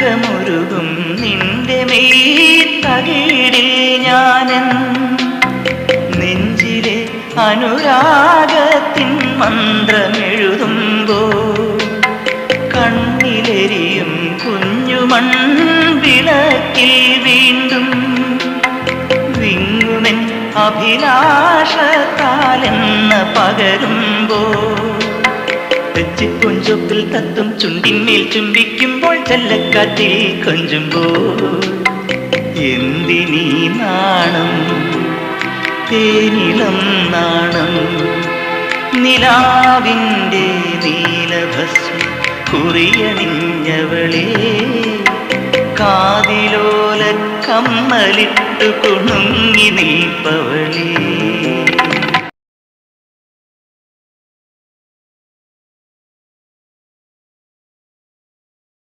തങ്കമുരുകും നിന്റെ മെയ്തകിടിൽ ഞാനൻ നെഞ്ചിലെ അനുരാഗത്തിൻ മന്ത്രമെഴുതുമ്പോൾ കണ്ണിലെരിയും കുഞ്ഞുമൺ വിളക്കിൽ വീണ്ടും വിങ്ങുമെൻ അഭിലാഷത്താലെന്ന പകരുമ്പോൾ തെച്ചിപ്പൊഞ്ചൊപ്പിൽ തത്തും ചുണ്ടിന്മേൽ ചുംബിക്കുമ്പോൾ ചെല്ലക്കാറ്റിൽ കൊഞ്ചുമ്പോൾ എന്തിനീ നാണം തേനിളം നാണം നിലാവിൻ്റെ നീലഭസ്മ കുറിയണിഞ്ഞവളേ കാതിലോല കമ്മലിട്ടു കുണുങ്ങി നീപ്പവളേ